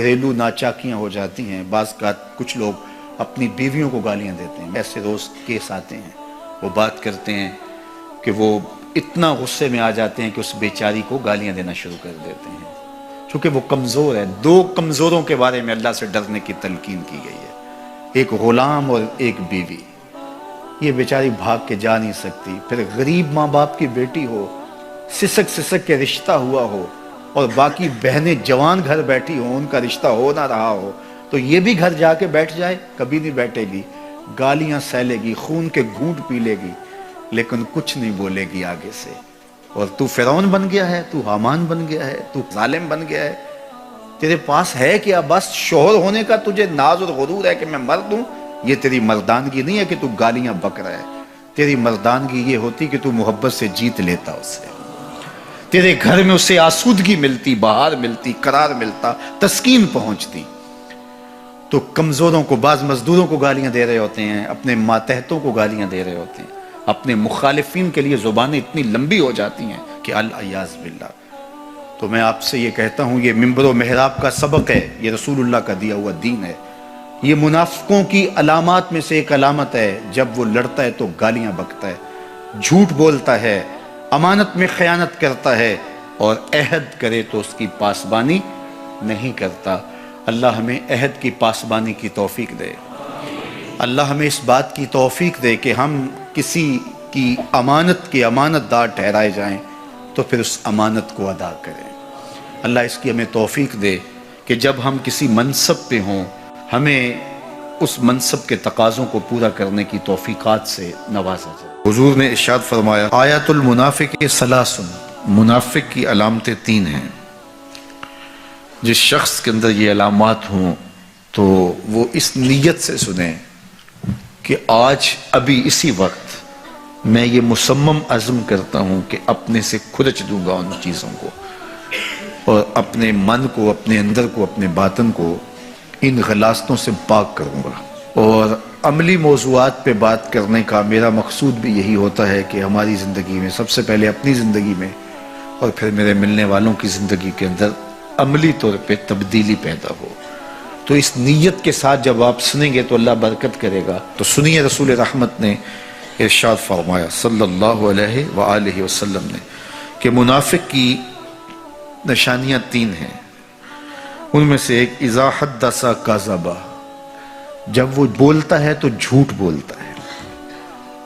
گھریلو ناچاکیاں ہو جاتی ہیں، بعض کا کچھ لوگ اپنی بیویوں کو گالیاں دیتے ہیں. ایسے روز کیس آتے ہیں، وہ بات کرتے ہیں کہ وہ اتنا غصے میں آ جاتے ہیں کہ اس بیچاری کو گالیاں دینا شروع کر دیتے ہیں، چونکہ وہ کمزور ہے. دو کمزوروں کے بارے میں اللہ سے ڈرنے کی تلقین کی گئی ہے، ایک غلام اور ایک بیوی. یہ بیچاری بھاگ کے جا نہیں سکتی. پھر غریب ماں باپ کی بیٹی ہو، سسک سسک کے رشتہ ہوا ہو، اور باقی بہنیں جوان گھر بیٹھی ہوں، ان کا رشتہ ہو نہ رہا ہو، تو یہ بھی گھر جا کے بیٹھ جائے؟ کبھی نہیں بیٹھے گی. گالیاں سہلے گی، خون کے گھونٹ پی لے گی، لیکن کچھ نہیں بولے گی آگے سے. اور تو فرعون بن گیا ہے، تو حامان بن گیا ہے، تو ظالم بن گیا ہے. تیرے پاس ہے کیا؟ بس شوہر ہونے کا تجھے ناز اور غرور ہے کہ میں مرد ہوں. یہ تیری مردانگی نہیں ہے کہ تو گالیاں بک رہا ہے. تیری مردانگی یہ ہوتی کہ تو محبت سے جیت لیتا اسے. تیرے گھر میں اسے آسودگی ملتی، بہار ملتی، قرار ملتا، تسکین پہنچتی. تو کمزوروں کو، بعض مزدوروں کو گالیاں دے رہے ہوتے ہیں، اپنے ماتحتوں کو گالیاں دے رہے ہوتے ہیں، اپنے مخالفین کے لیے زبانیں اتنی لمبی ہو جاتی ہیں کہ العیاذ باللہ. تو میں آپ سے یہ کہتا ہوں، یہ منبر و محراب کا سبق ہے، یہ رسول اللہ کا دیا ہوا دین ہے. یہ منافقوں کی علامات میں سے ایک علامت ہے، جب وہ لڑتا ہے تو گالیاں بکتا ہے، جھوٹ بولتا ہے، امانت میں خیانت کرتا ہے، اور عہد کرے تو اس کی پاسبانی نہیں کرتا. اللہ ہمیں عہد کی پاسبانی کی توفیق دے. اللہ ہمیں اس بات کی توفیق دے کہ ہم کسی کی امانت کے امانت دار ٹھہرائے جائیں تو پھر اس امانت کو ادا کریں. اللہ اس کی ہمیں توفیق دے کہ جب ہم کسی منصب پہ ہوں، ہمیں اس منصب کے تقاضوں کو پورا کرنے کی توفیقات سے نوازا جائے. حضور نے ارشاد فرمایا، آیت المنافق ثلاث، منافق کی علامتیں 3 ہیں. جس شخص کے اندر یہ علامات ہوں تو وہ اس نیت سے سنیں کہ آج ابھی اسی وقت میں یہ مصمم عزم کرتا ہوں کہ اپنے سے کھرچ دوں گا ان چیزوں کو، اور اپنے من کو، اپنے اندر کو، اپنے باطن کو ان غلاظتوں سے پاک کروں گا. اور عملی موضوعات پہ بات کرنے کا میرا مقصود بھی یہی ہوتا ہے کہ ہماری زندگی میں، سب سے پہلے اپنی زندگی میں اور پھر میرے ملنے والوں کی زندگی کے اندر عملی طور پہ تبدیلی پیدا ہو. تو اس نیت کے ساتھ جب آپ سنیں گے تو اللہ برکت کرے گا. تو سنیے رسول رحمت نے ارشاد فرمایا صلی اللہ علیہ وآلہ وسلم نے کہ منافق کی نشانیاں 3 ہیں. ان میں سے ایک، اذا حدث کذب، جب وہ بولتا ہے تو جھوٹ بولتا ہے.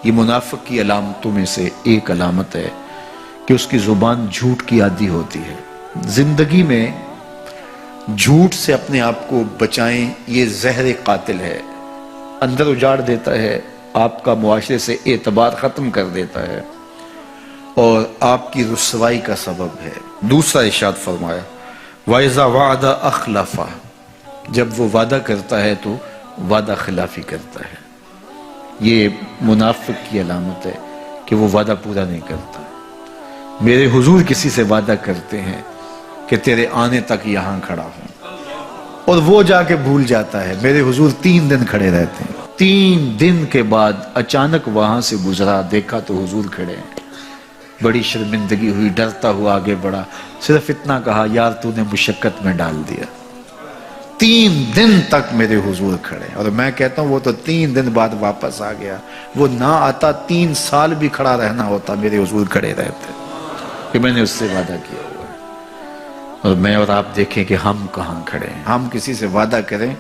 یہ منافق کی علامتوں میں سے ایک علامت ہے کہ اس کی زبان جھوٹ کی عادی ہوتی ہے. زندگی میں جھوٹ سے اپنے آپ کو بچائیں، یہ زہر قاتل ہے، اندر اجاڑ دیتا ہے، آپ کا معاشرے سے اعتبار ختم کر دیتا ہے، اور آپ کی رسوائی کا سبب ہے. دوسرا ارشاد فرمایا، وَإِذَا وَعَدَ أَخْلَفَ، جب وہ وعدہ کرتا ہے تو وعدہ خلافی کرتا ہے. یہ منافق کی علامت ہے کہ وہ وعدہ پورا نہیں کرتا. میرے حضور کسی سے وعدہ کرتے ہیں کہ تیرے آنے تک یہاں کھڑا ہوں، اور وہ جا کے بھول جاتا ہے. میرے حضور 3 دن کھڑے رہتے ہیں، 3 دن کے بعد اچانک وہاں سے گزرا، دیکھا تو حضور کھڑے ہیں. بڑی شرمندگی ہوئی، ڈرتا ہوا آگے بڑھا، صرف اتنا کہا، یار تو نے مشقت میں ڈال دیا. 3 دن تک میرے حضور کھڑے. اور میں کہتا ہوں وہ تو 3 دن بعد واپس آ گیا. وہ نہ آتا 3 سال بھی کھڑا رہنا ہوتا، میرے حضور کھڑے رہتے کہ میں نے اس سے وعدہ کیا ہوا ہے. اور میں اور آپ دیکھیں کہ ہم کہاں کھڑے ہیں. ہم کسی سے وعدہ کریں،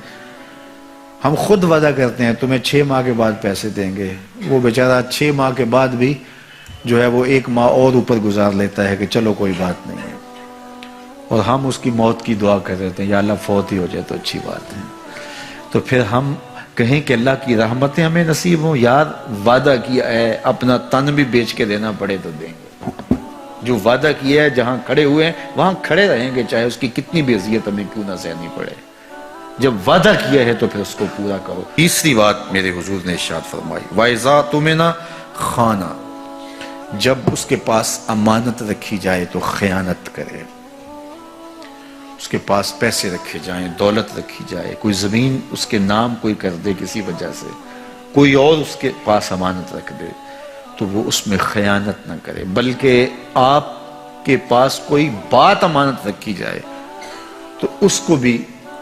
ہم خود وعدہ کرتے ہیں تمہیں 6 ماہ کے بعد پیسے دیں گے. وہ بیچارہ 6 ماہ کے بعد بھی جو ہے وہ 1 ماہ اور اوپر گزار لیتا ہے کہ چلو کوئی بات نہیں ہے. اور ہم اس کی موت کی دعا کر رہے ہیں، یا اللہ فوت ہی ہو جائے تو اچھی بات ہے. تو پھر ہم کہیں کہ اللہ کی رحمتیں ہمیں نصیب ہوں. یار وعدہ کیا ہے، اپنا تن بھی بیچ کے دینا پڑے تو دیں گے. جو وعدہ کیا ہے، جہاں کھڑے ہوئے ہیں وہاں کھڑے رہیں گے، چاہے اس کی کتنی بھی اذیت ہمیں کیوں نہ سہنی پڑے. جب وعدہ کیا ہے تو پھر اس کو پورا کرو. تیسری بات میرے حضور نے ارشاد فرمائی، وَإِذَا تُؤْمِنَ خَانَ، جب اس کے پاس امانت رکھی جائے تو خیانت کرے. اس کے پاس پیسے رکھے جائیں، دولت رکھی جائے، کوئی زمین اس کے نام کوئی کر دے کسی وجہ سے، کوئی اور اس کے پاس امانت رکھ دے، تو وہ اس میں خیانت نہ کرے. بلکہ آپ کے پاس کوئی بات امانت رکھی جائے تو اس کو بھی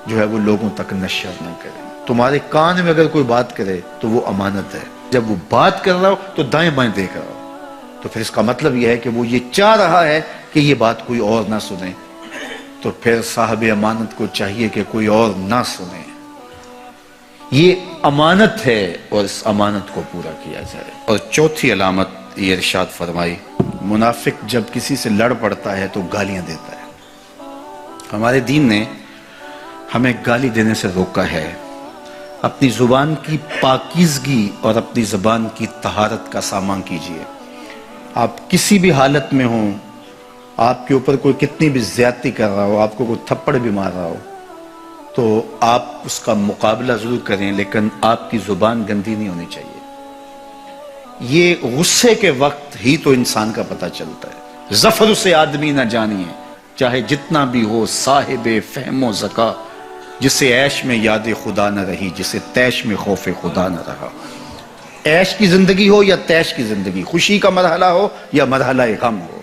جو ہے وہ لوگوں تک نشر نہ کرے. تمہارے کان میں اگر کوئی بات کرے تو وہ امانت ہے. جب وہ بات کر رہا ہو تو دائیں بائیں دیکھ رہا ہو تو پھر اس کا مطلب یہ ہے کہ وہ یہ چاہ رہا ہے کہ یہ بات کوئی اور نہ سنے. تو پھر صاحب امانت کو چاہیے کہ کوئی اور نہ سنے. یہ امانت ہے اور اس امانت کو پورا کیا جائے. اور چوتھی علامت یہ ارشاد فرمائی، منافق جب کسی سے لڑ پڑتا ہے تو گالیاں دیتا ہے. ہمارے دین نے ہمیں گالی دینے سے روکا ہے. اپنی زبان کی پاکیزگی اور اپنی زبان کی طہارت کا سامان کیجئے. آپ کسی بھی حالت میں ہوں، آپ کے اوپر کوئی کتنی بھی زیادتی کر رہا ہو، آپ کو کوئی تھپڑ بھی مار رہا ہو، تو آپ اس کا مقابلہ ضرور کریں، لیکن آپ کی زبان گندی نہیں ہونی چاہیے. یہ غصے کے وقت ہی تو انسان کا پتہ چلتا ہے. ظفر سے آدمی نہ جانیے چاہے جتنا بھی ہو صاحب فہم و ذکا، جسے عیش میں یاد خدا نہ رہی، جسے تیش میں خوف خدا نہ رہا. عیش کی زندگی ہو یا تیش کی زندگی، خوشی کا مرحلہ ہو یا مرحلہ غم ہو،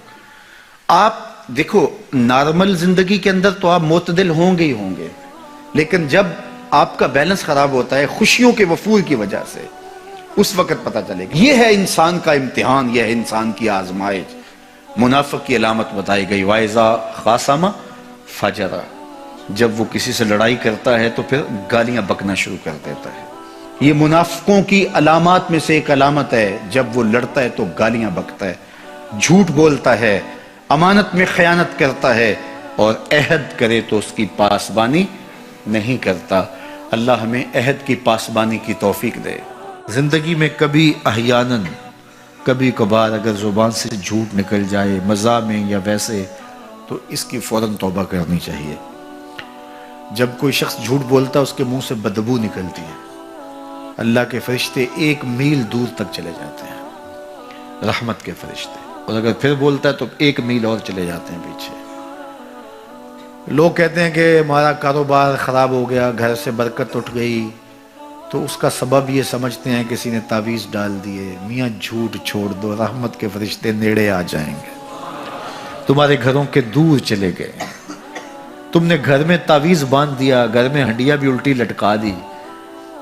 آپ دیکھو نارمل زندگی کے اندر تو آپ معتدل ہوں گے ہی ہوں گے، لیکن جب آپ کا بیلنس خراب ہوتا ہے خوشیوں کے وفور کی وجہ سے، اس وقت پتہ چلے گا. یہ ہے انسان کا امتحان، یہ ہے انسان کی آزمائش. منافق کی علامت بتائی گئی، وَإِذَا خَاصَمَ فَجَرَ، جب وہ کسی سے لڑائی کرتا ہے تو پھر گالیاں بکنا شروع کر دیتا ہے. یہ منافقوں کی علامات میں سے ایک علامت ہے، جب وہ لڑتا ہے تو گالیاں بکتا ہے، جھوٹ بولتا ہے، امانت میں خیانت کرتا ہے، اور عہد کرے تو اس کی پاسبانی نہیں کرتا. اللہ ہمیں عہد کی پاسبانی کی توفیق دے. زندگی میں کبھی احیاناً، کبھی کبھار اگر زبان سے جھوٹ نکل جائے مزاح میں یا ویسے، تو اس کی فوراً توبہ کرنی چاہیے. جب کوئی شخص جھوٹ بولتا ہے اس کے منہ سے بدبو نکلتی ہے، اللہ کے فرشتے 1 میل دور تک چلے جاتے ہیں، رحمت کے فرشتے. اور اگر پھر بولتا ہے تو 1 میل اور چلے جاتے ہیں پیچھے. لوگ کہتے ہیں کہ ہمارا کاروبار خراب ہو گیا، گھر سے برکت اٹھ گئی، تو اس کا سبب یہ سمجھتے ہیں کسی نے تعویذ ڈال دیے. میاں جھوٹ چھوڑ دو، رحمت کے فرشتے نیڑے آ جائیں گے. تمہارے گھروں کے دور چلے گئے، تم نے گھر میں تعویذ باندھ دیا، گھر میں ہنڈیاں بھی الٹی لٹکا دی،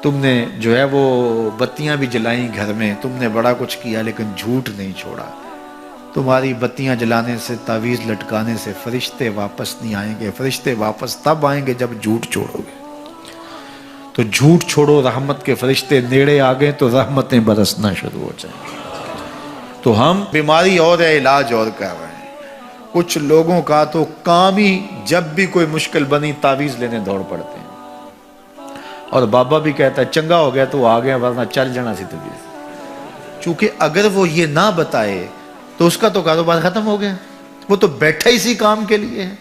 تم نے جو ہے وہ بتیاں بھی جلائیں گھر میں، تم نے بڑا کچھ کیا لیکن جھوٹ نہیں چھوڑا. تمہاری بتیاں جلانے سے، تعویذ لٹکانے سے فرشتے واپس نہیں آئیں گے. فرشتے واپس تب آئیں گے جب جھوٹ چھوڑو گے. تو جھوٹ چھوڑو، رحمت کے فرشتے نیڑے آ گئے تو رحمتیں برسنا شروع ہو جائیں. تو ہم بیماری اور ہے، علاج اور کر رہے ہیں. کچھ لوگوں کا تو کام ہی جب بھی کوئی مشکل بنی تعویذ لینے دوڑ پڑتے ہیں. اور بابا بھی کہتا ہے چنگا ہو گیا تو آ گیا، ورنہ چل جانا سی تعویذ. چونکہ اگر وہ یہ نہ بتائے تو اس کا تو کاروبار ختم ہو گیا. وہ تو بیٹھا اسی کام کے لیے ہے.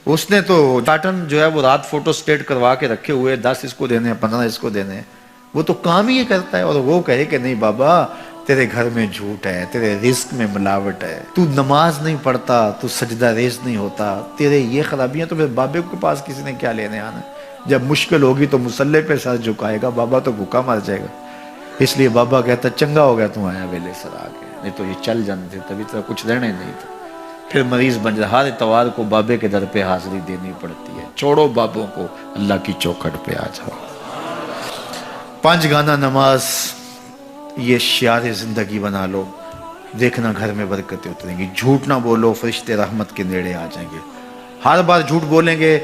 اس نے تو ٹاٹن جو ہے وہ رات فوٹو سٹیٹ کروا کے رکھے ہوئے، 10 اس کو دینے، 15 اس کو دینے. وہ تو کام ہی یہ کرتا ہے. اور وہ کہے کہ نہیں بابا تیرے گھر میں جھوٹ ہے، تیرے رزق میں ملاوٹ ہے، تو نماز نہیں پڑھتا، تو سجدہ ریز نہیں ہوتا، تیرے یہ خرابیاں، تو پھر بابے کے پاس کسی نے کیا لینے آنا. جب مشکل ہوگی تو مصلے پہ سر جھکائے گا، بابا تو بھوکا مر جائے گا. اس لیے بابا کہتا چنگا ہو گیا تم آیا ویلے سر آ گیا، نہیں تو یہ چل جانے تھے، تبھی تو کچھ رہنے نہیں تھا. پھر مریض بن جائے. ہر اتوار کو بابے کے در پہ حاضری دینی پڑتی ہے. چھوڑو بابوں کو، اللہ کی چوکھٹ پہ آ جاؤ. 5 گانا نماز یہ شعار زندگی بنا لو، دیکھنا گھر میں برکتیں اتریں گی. جھوٹ نہ بولو، فرشتے رحمت کے نیڑے آ جائیں گے. ہر بار جھوٹ بولیں گے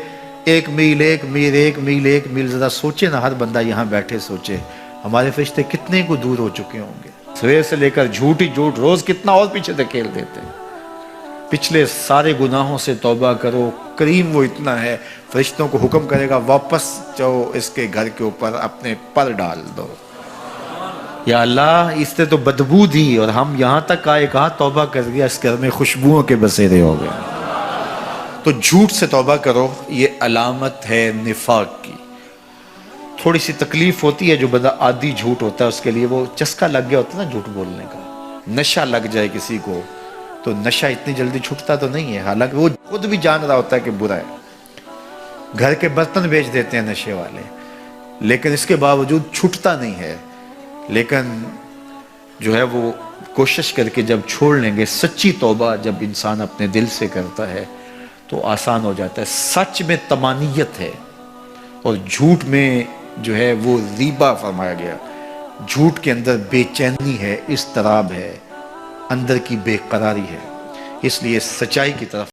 1 میل 1 میل 1 میل 1 میل. ذرا سوچے نا، ہر بندہ یہاں بیٹھے سوچے ہمارے فرشتے کتنے کو دور ہو چکے ہوں گے. سویر سے لے کر جھوٹ ہی جھوٹ، روز کتنا اور پیچھے دھکیل دیتے ہیں. پچھلے سارے گناہوں سے توبہ کرو. کریم وہ اتنا ہے، فرشتوں کو حکم کرے گا واپس جاؤ، اس کے گھر کے اوپر اپنے پر ڈال دو. یا اللہ اس نے تو بدبو دی اور ہم یہاں تک آئے، کہا توبہ کر گیا، اس گھر میں خوشبوؤں کے بسیرے ہو گئے. تو جھوٹ سے توبہ کرو، یہ علامت ہے نفاق کی. تھوڑی سی تکلیف ہوتی ہے، جو بندہ عادی جھوٹ ہوتا ہے اس کے لیے وہ چسکا لگ گیا ہوتا ہے نا جھوٹ بولنے کا. نشہ لگ جائے کسی کو تو نشہ اتنی جلدی چھٹتا تو نہیں ہے، حالانکہ وہ خود بھی جان رہا ہوتا ہے کہ برا ہے. گھر کے برتن بیچ دیتے ہیں نشے والے، لیکن اس کے باوجود چھٹتا نہیں ہے. لیکن جو ہے وہ کوشش کر کے جب چھوڑ لیں گے، سچی توبہ جب انسان اپنے دل سے کرتا ہے تو آسان ہو جاتا ہے. سچ میں طمانیت ہے. اور جھوٹ میں جو ہے وہ ریبہ فرمایا گیا. جھوٹ کے اندر بے چینی ہے، اضطراب ہے، اندر کی بے قراری ہے. اس لیے سچائی کی طرف